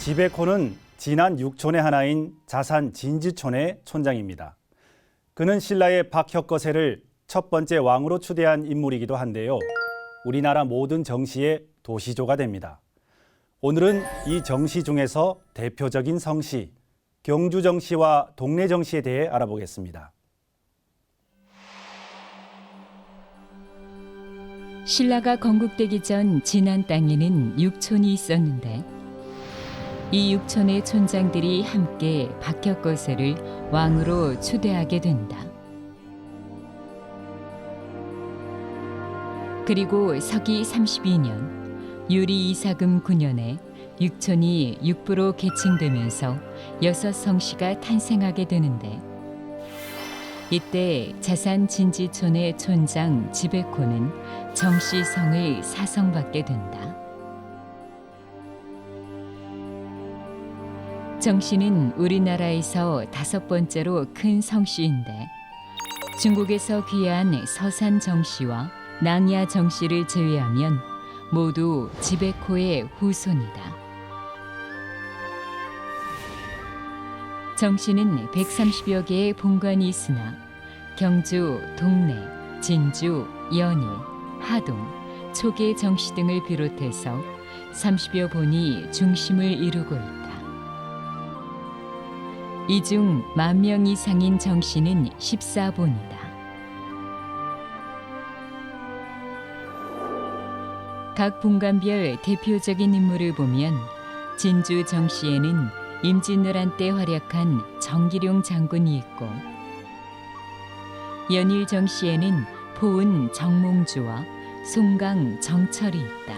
지베코는 진안 6촌의 하나인 자산 진지촌의 촌장입니다. 그는 신라의 박혁거세를 첫 번째 왕으로 추대한 인물이기도 한데요. 우리나라 모든 정시의 도시조가 됩니다. 오늘은 이 정시 중에서 대표적인 성시, 경주정시와 동래정시에 대해 알아보겠습니다. 신라가 건국되기 전 진안 땅에는 6촌이 있었는데 이 6촌의 촌장들이 함께 박혁거세를 왕으로 추대하게 된다. 그리고 서기 32년 유리 이사금 9년에 6촌이 6부로 계층되면서 6성시가 탄생하게 되는데 이때 자산 진지촌의 촌장 지베코는 정시성을 사성받게 된다. 정시는 우리나라에서 5번째로 큰 성씨인데 중국에서 귀한 서산 정시와 낭야 정시를 제외하면 모두 지베코의 후손이다. 정시는 130여 개의 본관이 있으나 경주, 동래, 진주, 연희, 하동, 초계 정시 등을 비롯해서 30여 본이 중심을 이루고 있다. 이 중 10,000명 이상인 정시는 14본이다. 각 본관별 대표적인 인물을 보면 진주 정시에는 임진왜란 때 활약한 정기룡 장군이 있고 연일 정시에는 포은 정몽주와 송강 정철이 있다.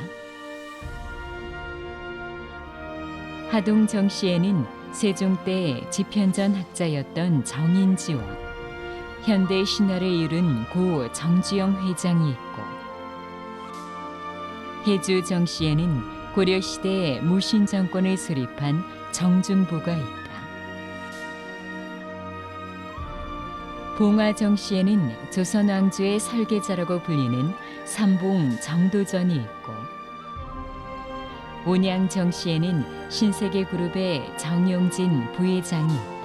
하동 정시에는 세종 때 집현전 학자였던 정인지와 현대 신화를 이룬 고 정주영 회장이 있고 해주 정시에는 고려시대 무신 정권을 수립한 정준보가 있다. 봉화 정시에는 조선 왕조의 설계자라고 불리는 삼봉 정도전이 있고 온양 정시에는 신세계 그룹의 정용진 부회장이 있다.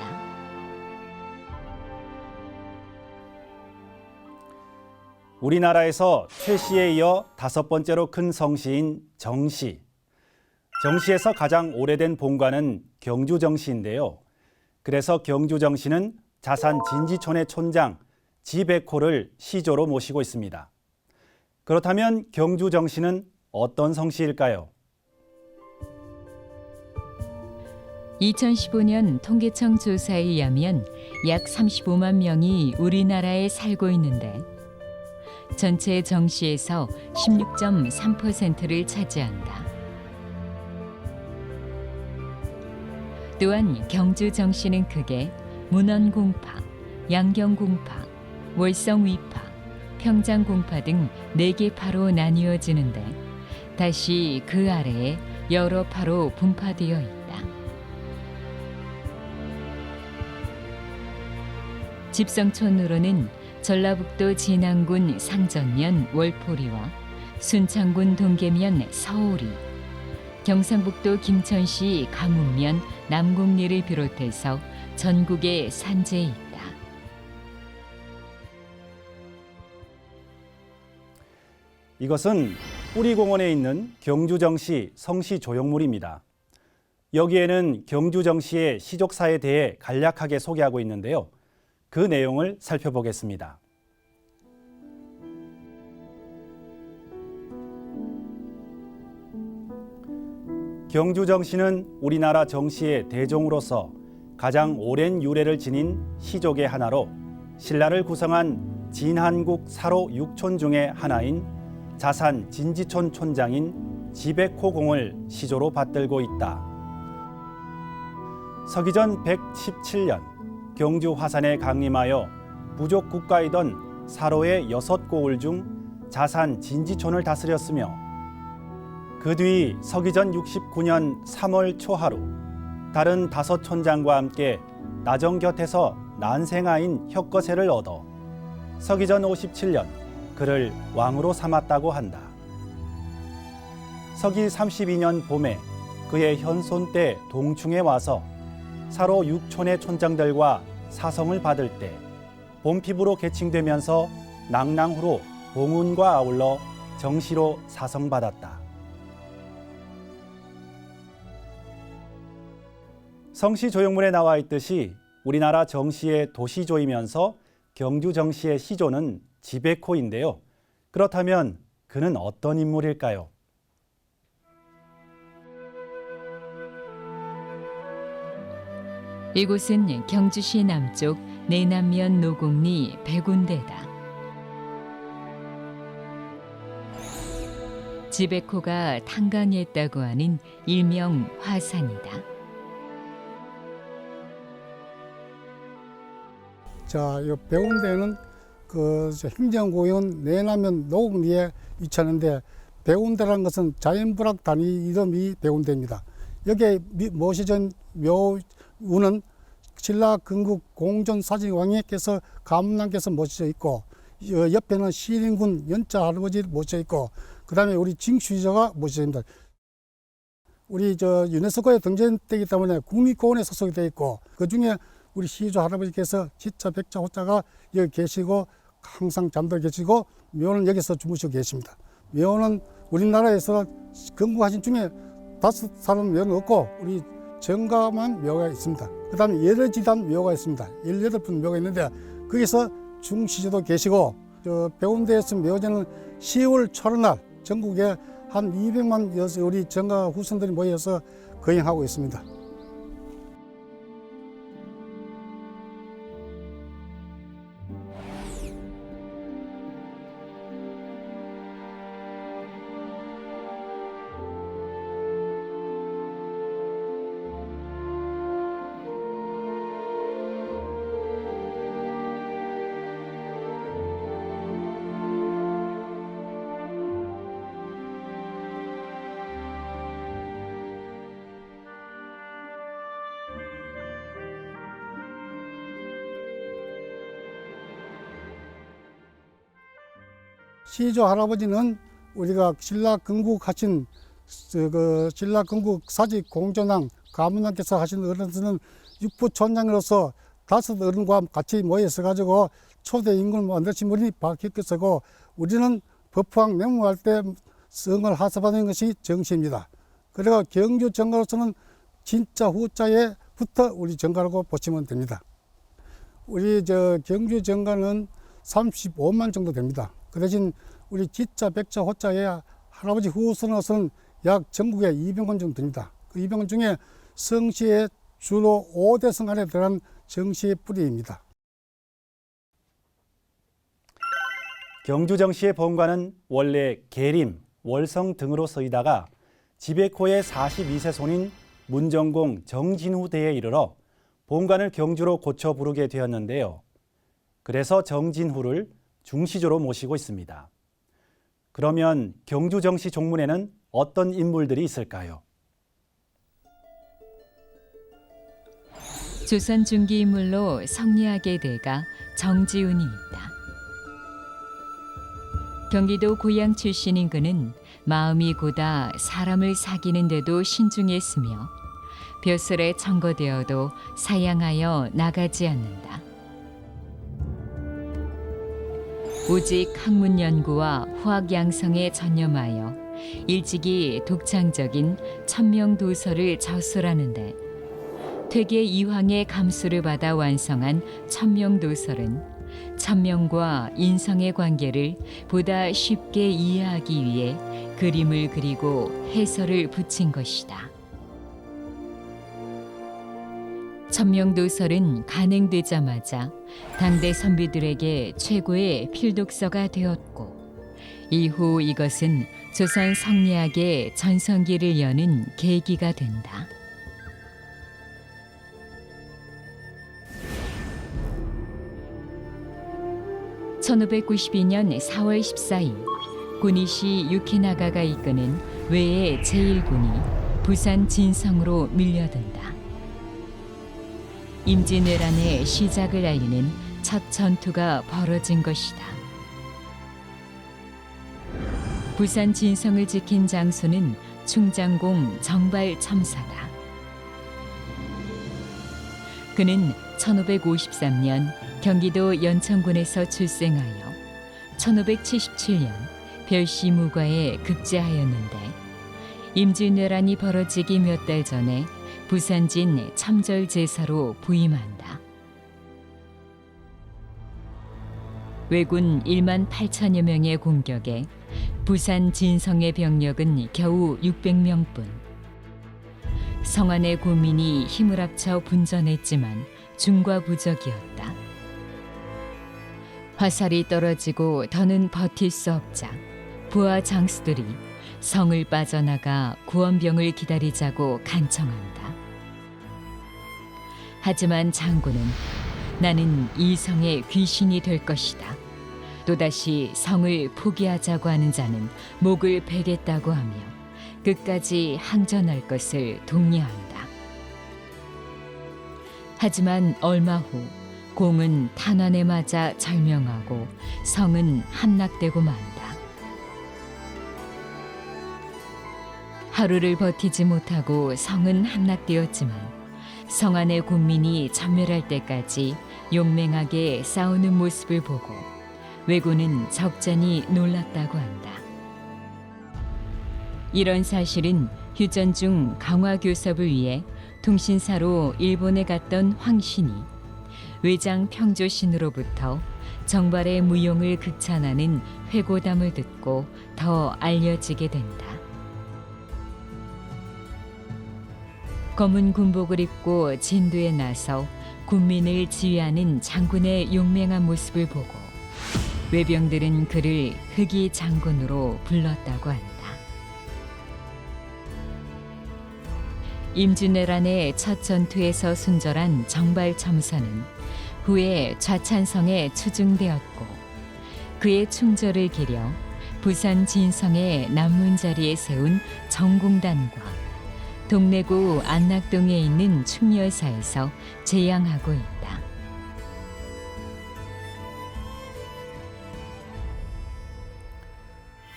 우리나라에서 최씨에 이어 5번째로 큰 성시인 정시. 정시에서 가장 오래된 본관은 경주정시인데요. 그래서 경주정시는 자산 진지촌의 촌장 지베코를 시조로 모시고 있습니다. 그렇다면 경주정시는 어떤 성시일까요? 2015년 통계청 조사에 의하면 약 35만 명이 우리나라에 살고 있는데 전체 정시에서 16.3%를 차지한다. 또한 경주 정시는 크게 문헌공파, 양경공파, 월성위파, 평장공파 등 4개 파로 나뉘어지는데 다시 그 아래에 여러 파로 분파되어 있다. 집성촌으로는 전라북도 진안군 상전면 월포리와 순창군 동계면 서오리, 경상북도 김천시 강운면 남곡리를 비롯해서 전국에 산재해 있다. 이것은 뿌리공원에 있는 경주정시 성시조형물입니다. 여기에는 경주정시의 시족사에 대해 간략하게 소개하고 있는데요. 그 내용을 살펴보겠습니다. 경주정시는 우리나라 정시의 대종으로서 가장 오랜 유래를 지닌 시족의 하나로 신라를 구성한 진한국 사로 6촌 중의 하나인 자산 진지촌 촌장인 지백호공을 시조로 받들고 있다. 서기전 117년 경주 화산에 강림하여 부족 국가이던 사로의 6고을 중 자산 진지촌을 다스렸으며 그 뒤 서기전 69년 3월 초하루 다른 5촌장과 함께 나정 곁에서 난생아인 혁거세를 얻어 서기전 57년 그를 왕으로 삼았다고 한다. 서기 32년 봄에 그의 현손 때 동충에 와서 사로 6촌의 촌장들과 사성을 받을 때 봄피부로 계칭되면서 낭랑후로 봉운과 아울러 정시로 사성받았다. 성시조형물에 나와 있듯이 우리나라 정시의 도시조이면서 경주 정시의 시조는 지백호인데요. 그렇다면 그는 어떤 인물일까요? 이곳은 경주시 남쪽 내남면 노곡리 백운대다. 지백호가 탄광했다고 하는 일명 화산이다. 자, 이 백운대는 그 행정구역은 내남면 노곡리에 위치하는데 백운대라는 것은 자연불학 단위 이름이 백운대입니다. 여기에 모시전 묘우는 신라 건국 공전 사진왕님께서 가문남께서 모셔져 있고 옆에는 시린군 연자 할아버지 모셔져 있고 그 다음에 우리 징수지자가 모셔져 있습니다. 우리 유네스코에 등재되기 때문에 국립공원에 소속이 되어 있고 그 중에 우리 시조 할아버지께서 지자 백자 호자가 여기 계시고 항상 잠들어 계시고 묘는 여기서 주무시고 계십니다. 묘는 우리나라에서 건국하신 중에 5사람 묘는 없고 우리 정가만 묘가 있습니다. 그 다음에 예르지단 묘가 있습니다. 18분 묘가 있는데 거기서 중시조도 계시고 백운대에서 묘제는 10월 초로날 전국에 한 200만 우리 정가 후손들이 모여서 거행하고 있습니다. 시조 할아버지는 우리가 신라 건국하신 신라 건국 사직 공전왕 가문왕께서 하신 어른들은 육부촌장으로서 5 어른과 같이 모여서 가지고 초대 임금을 만드신 분이 박혁거세고 우리는 법황 내무할 때 성을 하사받은 것이 정시입니다. 그리고 경주 정가로서는 진짜 후자에부터 우리 정가라고 보시면 됩니다. 우리 경주 정가는 35만 정도 됩니다. 그 대신 우리 지자, 백자, 호자에 할아버지 후손으로서는 약 전국에 200원 정도 됩니다. 그 200원 중에 성시에 주로 5대성 안에 들어간 정시의 뿌리입니다. 경주정시의 본관은 원래 계림, 월성 등으로 쓰이다가 지백호의 42세 손인 문정공 정진후 대에 이르러 본관을 경주로 고쳐 부르게 되었는데요. 그래서 정진후를 중시조로 모시고 있습니다. 그러면 경주정시 종문에는 어떤 인물들이 있을까요? 조선 중기 인물로 성리학의 대가 정지훈이 있다. 경기도 고양 출신인 그는 마음이 고다 사람을 사귀는 데도 신중했으며 벼슬에 청거되어도 사양하여 나가지 않는다. 오직 학문 연구와 후학 양성에 전념하여 일찍이 독창적인 천명도서를 저술하는데 퇴계 이황의 감수를 받아 완성한 천명도설은 천명과 인성의 관계를 보다 쉽게 이해하기 위해 그림을 그리고 해설을 붙인 것이다. 천명도설은 간행되자마자 당대 선비들에게 최고의 필독서가 되었고 이후 이것은 조선 성리학의 전성기를 여는 계기가 된다. (1592년 4월 14일) 군의시 유키나가가 이끄는 외의 제1군이 부산 진성으로 밀려든다. 임진왜란의 시작을 알리는 첫 전투가 벌어진 것이다. 부산 진성을 지킨 장수는 충장공 정발첨사다. 그는 1553년 경기도 연천군에서 출생하여 1577년 별시무과에 급제하였는데 임진왜란이 벌어지기 몇 달 전에 부산진 첨절제사로 부임한다. 왜군 1만 8천여 명의 공격에 부산 진성의 병력은 겨우 600명뿐. 성안의 고민이 힘을 합쳐 분전했지만 중과부적이었다. 화살이 떨어지고 더는 버틸 수 없자 부하 장수들이 성을 빠져나가 구원병을 기다리자고 간청한다. 하지만 장군은 나는 이 성의 귀신이 될 것이다. 또다시 성을 포기하자고 하는 자는 목을 베겠다고 하며 끝까지 항전할 것을 독려한다. 하지만 얼마 후 공은 탄환에 맞아 절명하고 성은 함락되고 만다. 하루를 버티지 못하고 성은 함락되었지만 성안의 군민이 전멸할 때까지 용맹하게 싸우는 모습을 보고 왜군은 적잖이 놀랐다고 한다. 이런 사실은 휴전 중 강화 교섭을 위해 통신사로 일본에 갔던 황신이 외장 평조신으로부터 정발의 무용을 극찬하는 회고담을 듣고 더 알려지게 된다. 검은 군복을 입고 진도에 나서 군민을 지휘하는 장군의 용맹한 모습을 보고 외병들은 그를 흑이 장군으로 불렀다고 한다. 임진왜란의 첫 전투에서 순절한 정발첨사는 후에 좌찬성에 추증되었고 그의 충절을 기려 부산 진성의 남문자리에 세운 정공단과 동래구 안락동에 있는 충렬사에서 제양하고 있다.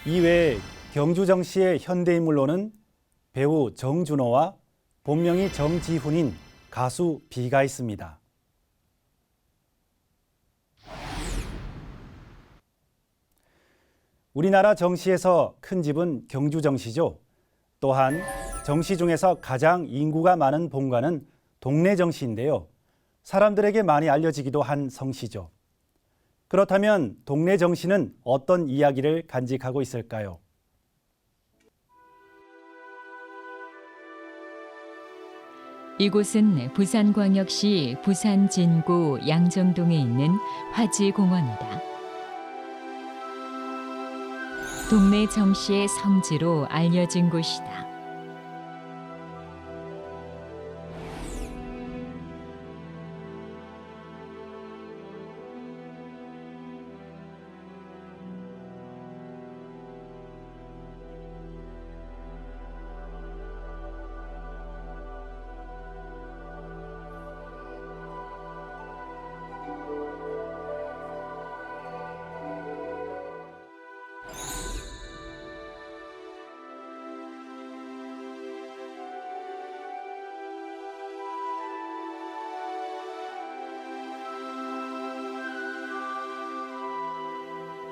이외에 경주정시의 현대인물로는 배우 정준호와 본명이 정지훈인 가수 비가 있습니다. 우리나라 정시에서 큰 집은 경주정시죠. 또한 정시 중에서 가장 인구가 많은 본관은 동래정시인데요. 사람들에게 많이 알려지기도 한 성시죠. 그렇다면 동래정시는 어떤 이야기를 간직하고 있을까요? 이곳은 부산광역시 부산진구 양정동에 있는 화지공원이다. 동래 정시의 성지로 알려진 곳이다.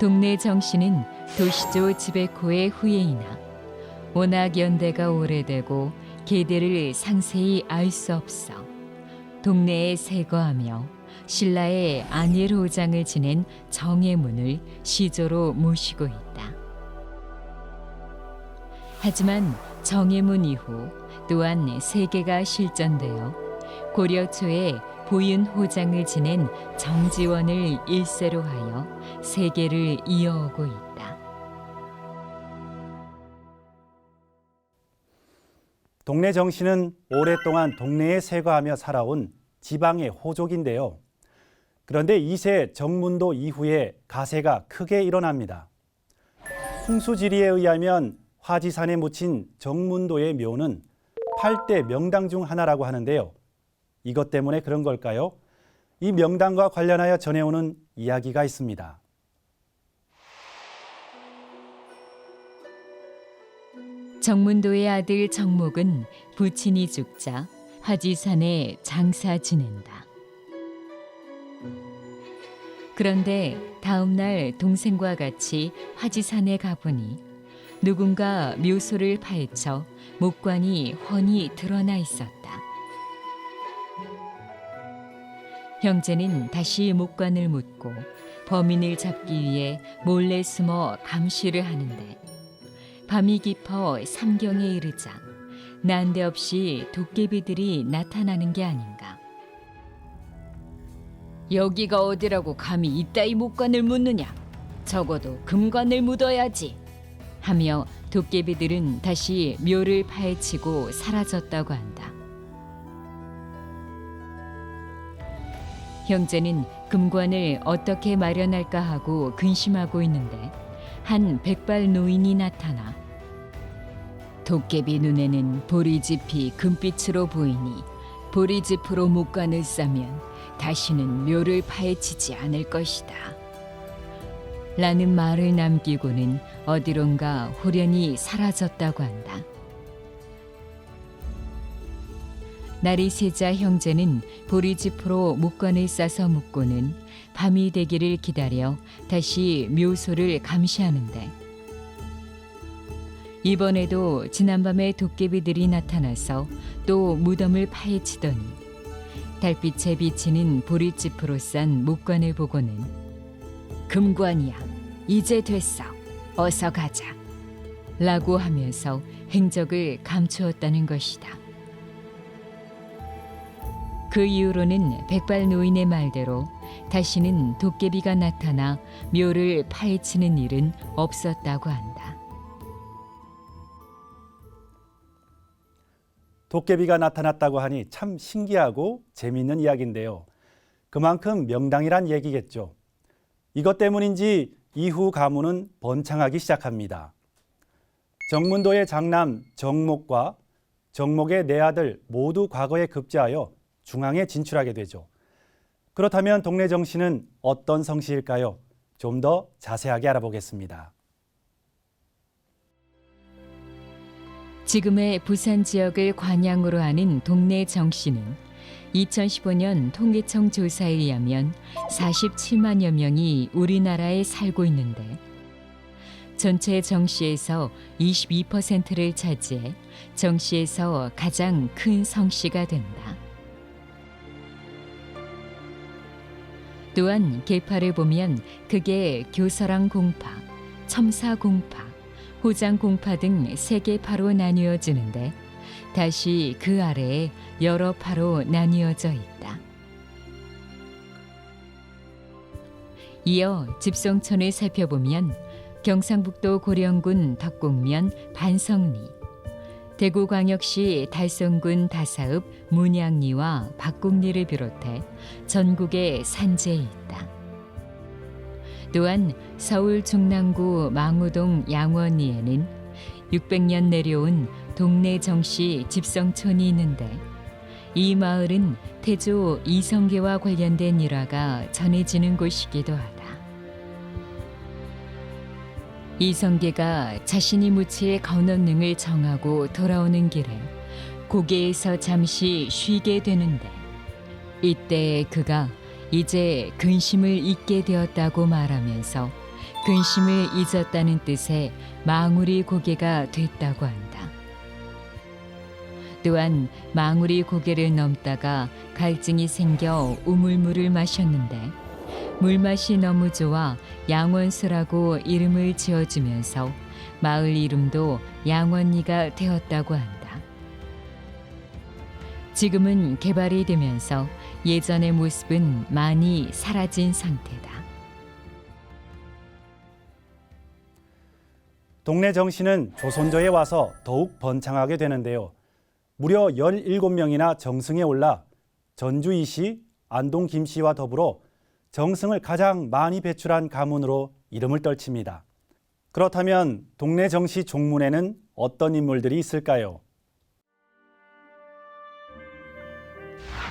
동네 정씨는 도시조 지베코의 후예이나 워낙 연대가 오래되고 계대를 상세히 알 수 없어 동네에 세거하며 신라의 안일 호장을 지낸 정예문을 시조로 모시고 있다. 하지만 정예문 이후 또한 세계가 실전되어 고려 초에 보윤 호장을 지낸 정지원을 일세로 하여 세계를 이어오고 있다. 동네 정씨는 오랫동안 동네에 세거하며 살아온 지방의 호족인데요. 그런데 2세 정문도 이후에 가세가 크게 일어납니다. 풍수지리에 의하면 화지산에 묻힌 정문도의 묘는 8대 명당 중 하나라고 하는데요. 이것 때문에 그런 걸까요? 이 명당과 관련하여 전해오는 이야기가 있습니다. 정문도의 아들 정목은 부친이 죽자 화지산에 장사 지낸다. 그런데 다음 날 동생과 같이 화지산에 가보니 누군가 묘소를 파헤쳐 목관이 훤히 드러나 있었다. 형제는 다시 목관을 묻고 범인을 잡기 위해 몰래 숨어 감시를 하는데 밤이 깊어 삼경에 이르자 난데없이 도깨비들이 나타나는 게 아닌가. 여기가 어디라고 감히 이따위 목관을 묻느냐. 적어도 금관을 묻어야지. 하며 도깨비들은 다시 묘를 파헤치고 사라졌다고 한다. 형제는 금관을 어떻게 마련할까 하고 근심하고 있는데 한 백발 노인이 나타나 도깨비 눈에는 보리짚이 금빛으로 보이니 보리짚으로 목관을 싸면 다시는 묘를 파헤치지 않을 것이다. 라는 말을 남기고는 어디론가 홀연히 사라졌다고 한다. 날이 새자 형제는 보리짚으로 목관을 싸서 묶고는 밤이 되기를 기다려 다시 묘소를 감시하는데 이번에도 지난밤에 도깨비들이 나타나서 또 무덤을 파헤치더니 달빛에 비치는 보리짚으로 싼 목관을 보고는 금관이야, 이제 됐어, 어서 가자 라고 하면서 행적을 감추었다는 것이다. 그 이후로는 백발 노인의 말대로 다시는 도깨비가 나타나 묘를 파헤치는 일은 없었다고 한다. 도깨비가 나타났다고 하니 참 신기하고 재미있는 이야기인데요. 그만큼 명당이란 얘기겠죠. 이것 때문인지 이후 가문은 번창하기 시작합니다. 정문도의 장남 정목과 정목의 네 아들 모두 과거에 급제하여 중앙에 진출하게 되죠. 그렇다면 동네 정씨는 어떤 성씨일까요? 좀 더 자세하게 알아보겠습니다. 지금의 부산 지역을 관양으로 하는 동네 정씨는 2015년 통계청 조사에 의하면 47만여 명이 우리나라에 살고 있는데 전체 정씨에서 22%를 차지해 정씨에서 가장 큰 성씨가 된다. 또한 계파를 보면 그게 교서랑 공파, 첨사 공파, 호장 공파 등 3개 파로 나뉘어지는데 다시 그 아래에 여러 파로 나뉘어져 있다. 이어 집성촌을 살펴보면 경상북도 고령군 덕곡면 반성리, 대구광역시 달성군 다사읍 문양리와 박곡리를 비롯해 전국에 산지에 있다. 또한 서울 중랑구 망우동 양원리에는 600년 내려온 동네 정씨 집성촌이 있는데 이 마을은 태조 이성계와 관련된 일화가 전해지는 곳이기도 하다. 이성계가 자신이 묻힐 건원능을 정하고 돌아오는 길에 고개에서 잠시 쉬게 되는데 이때 그가 이제 근심을 잊게 되었다고 말하면서 근심을 잊었다는 뜻의 망우리 고개가 됐다고 한다. 또한 망우리 고개를 넘다가 갈증이 생겨 우물물을 마셨는데 물맛이 너무 좋아 양원수라고 이름을 지어주면서 마을 이름도 양원리가 되었다고 한다. 지금은 개발이 되면서 예전의 모습은 많이 사라진 상태다. 동네 정시는 조선조에 와서 더욱 번창하게 되는데요. 무려 17명이나 정승에 올라 전주 이씨, 안동 김씨와 더불어 정승을 가장 많이 배출한 가문으로 이름을 떨칩니다. 그렇다면 동네 정시 종문에는 어떤 인물들이 있을까요?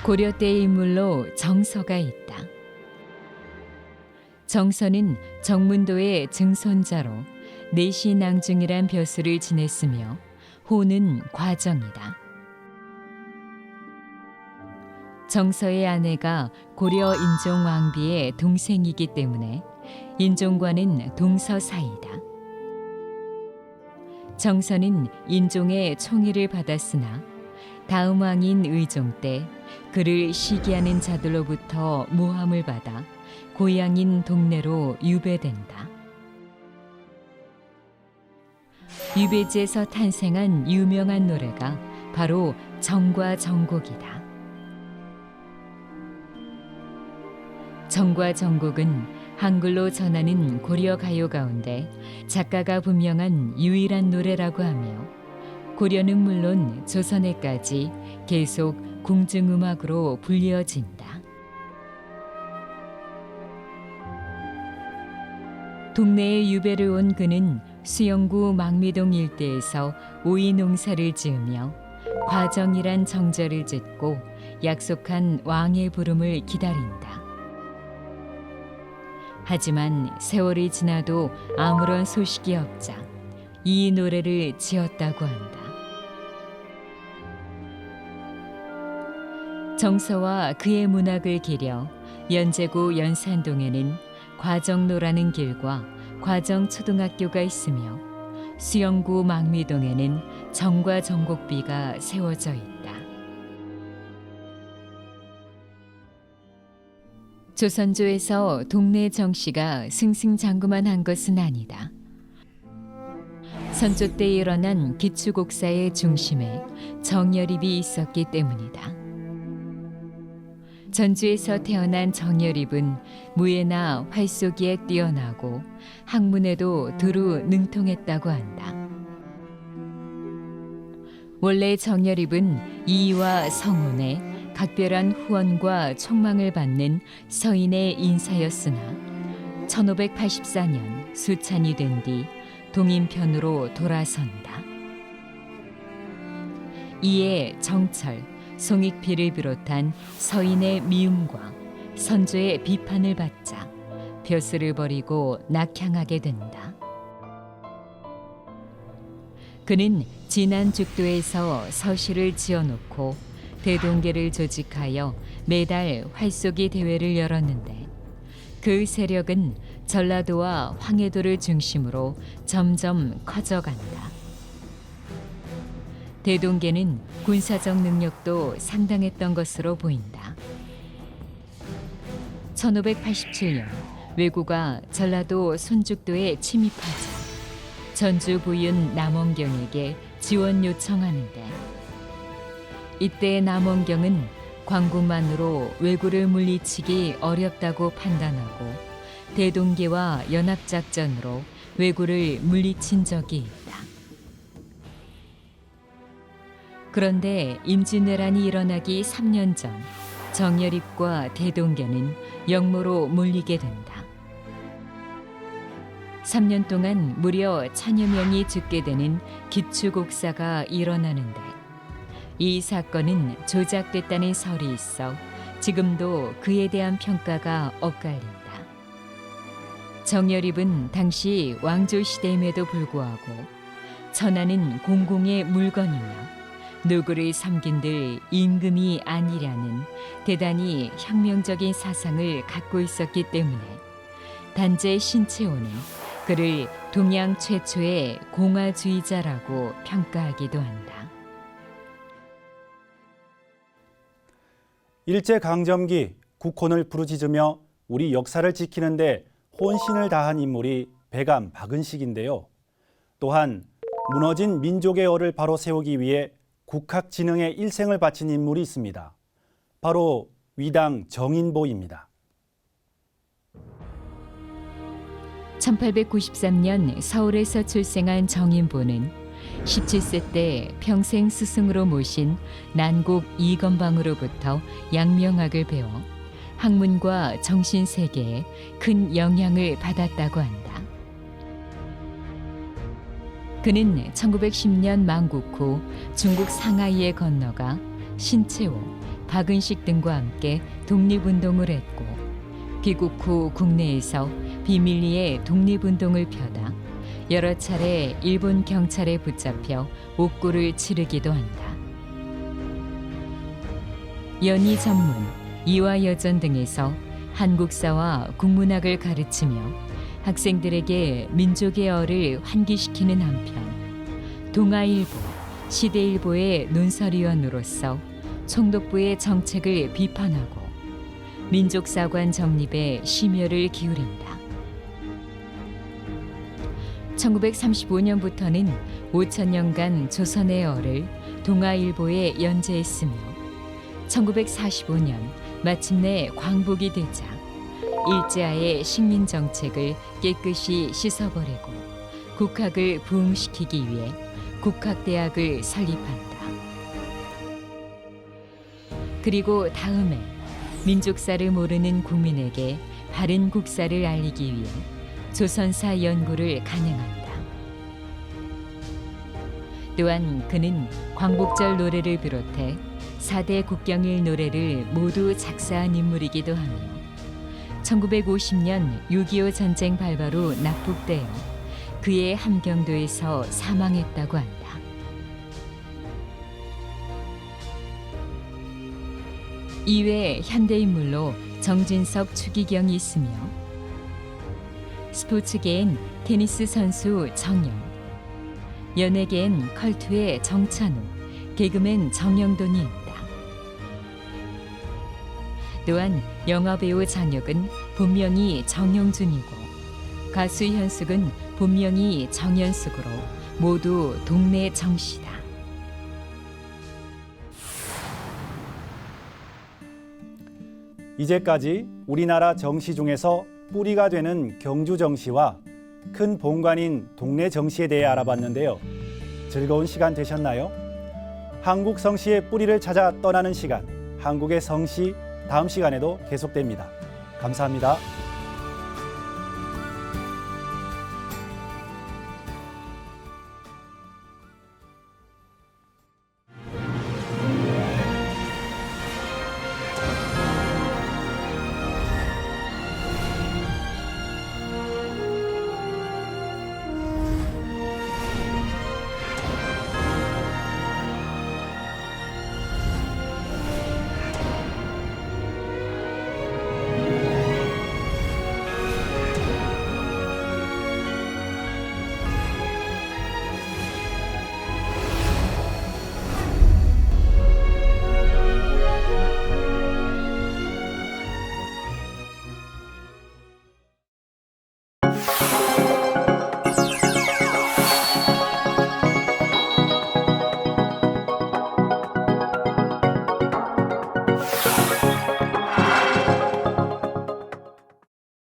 고려 때의 인물로 정서가 있다. 정서는 정문도의 증손자로 내시낭중이란 벼슬을 지냈으며 호는 과정이다. 정서의 아내가 고려 인종 왕비의 동생이기 때문에 인종과는 동서 사이다. 정서는 인종의 총애를 받았으나 다음 왕인 의종 때 그를 시기하는 자들로부터 모함을 받아 고향인 동네로 유배된다. 유배지에서 탄생한 유명한 노래가 바로 정과 정곡이다. 정과 정곡은 한글로 전하는 고려 가요 가운데 작가가 분명한 유일한 노래라고 하며 고려는 물론 조선에까지 계속 궁중음악으로 불리어진다. 동네에 유배를 온 그는 수영구 망미동 일대에서 오이 농사를 지으며 과정이란 정절을 짓고 약속한 왕의 부름을 기다린다. 하지만 세월이 지나도 아무런 소식이 없자 이 노래를 지었다고 한다. 정서와 그의 문학을 기려 연제구 연산동에는 과정로라는 길과 과정초등학교가 있으며 수영구 망미동에는 정과 정곡비가 세워져 있다. 조선조에서 동네 정씨가 승승장구만 한 것은 아니다. 선조 때 일어난 기축옥사의 중심에 정여립이 있었기 때문이다. 전주에서 태어난 정여립은 무예나 활쏘기에 뛰어나고 학문에도 두루 능통했다고 한다. 원래 정여립은 이의와 성혼에 각별한 후원과 촉망을 받는 서인의 인사였으나 1584년 수찬이 된 뒤 동인편으로 돌아선다. 이에 정철, 송익필을 비롯한 서인의 미움과 선조의 비판을 받자 벼슬을 버리고 낙향하게 된다. 그는 진안 죽도에서 서실을 지어놓고 대동계를 조직하여 매달 활쏘기 대회를 열었는데 그 세력은 전라도와 황해도를 중심으로 점점 커져간다. 대동계는 군사적 능력도 상당했던 것으로 보인다. 1587년 왜구가 전라도 손죽도에 침입하자 전주 부윤 남원경에게 지원 요청하는데 이때 남원경은 광군만으로 왜구를 물리치기 어렵다고 판단하고 대동계와 연합작전으로 왜구를 물리친 적이 있다. 그런데 임진왜란이 일어나기 3년 전 정여립과 대동계는 역모로 몰리게 된다. 3년 동안 무려 1000여 명이 죽게 되는 기축옥사가 일어나는데 이 사건은 조작됐다는 설이 있어 지금도 그에 대한 평가가 엇갈린다. 정여립은 당시 왕조 시대임에도 불구하고 천하는 공공의 물건이며 누구를 섬긴들 임금이 아니라는 대단히 혁명적인 사상을 갖고 있었기 때문에 단재 신채호는 그를 동양 최초의 공화주의자라고 평가하기도 한다. 일제강점기 국혼을 부르짖으며 우리 역사를 지키는 데 혼신을 다한 인물이 배감 박은식인데요. 또한 무너진 민족의 얼을 바로 세우기 위해 국학진흥에 일생을 바친 인물이 있습니다. 바로 위당 정인보입니다. 1893년 서울에서 출생한 정인보는 17세 때 평생 스승으로 모신 난곡 이건방으로부터 양명학을 배워 학문과 정신 세계에 큰 영향을 받았다고 한다. 그는 1910년 만국 후 중국 상하이에 건너가 신채호, 박은식 등과 함께 독립운동을 했고 귀국 후 국내에서 비밀리에 독립운동을 펴다 여러 차례 일본 경찰에 붙잡혀 옥고를 치르기도 한다. 연희 전문, 이화여전 등에서 한국사와 국문학을 가르치며 학생들에게 민족의 얼을 환기시키는 한편 동아일보, 시대일보의 논설위원으로서 총독부의 정책을 비판하고 민족사관 정립에 심혈을 기울인다. 1935년부터는 5천년간 조선의 얼을 동아일보에 연재했으며 1945년 마침내 광복이 되자 일제하의 식민정책을 깨끗이 씻어버리고 국학을 부흥시키기 위해 국학대학을 설립한다. 그리고 다음에 민족사를 모르는 국민에게 바른 국사를 알리기 위해 조선사 연구를 간행한다. 또한 그는 광복절 노래를 비롯해 4대 국경일 노래를 모두 작사한 인물이기도 하며 1950년 6.25 전쟁 발발 후 납북되어 그의 함경도에서 사망했다고 한다. 이외 현대인물로 정진석, 추기경이 있으며 스포츠계엔 테니스 선수 정영, 연예계엔 컬투의 정찬우, 개그맨 정영돈이 있다. 또한 영화배우 장혁은 본명이 정영준이고 가수 현숙은 본명이 정현숙으로 모두 동네 정씨다. 이제까지 우리나라 정씨 중에서 뿌리가 되는 경주 정씨와 큰 본관인 동네 정씨에 대해 알아봤는데요. 즐거운 시간 되셨나요? 한국 성씨의 뿌리를 찾아 떠나는 시간, 한국의 성씨, 다음 시간에도 계속됩니다. 감사합니다.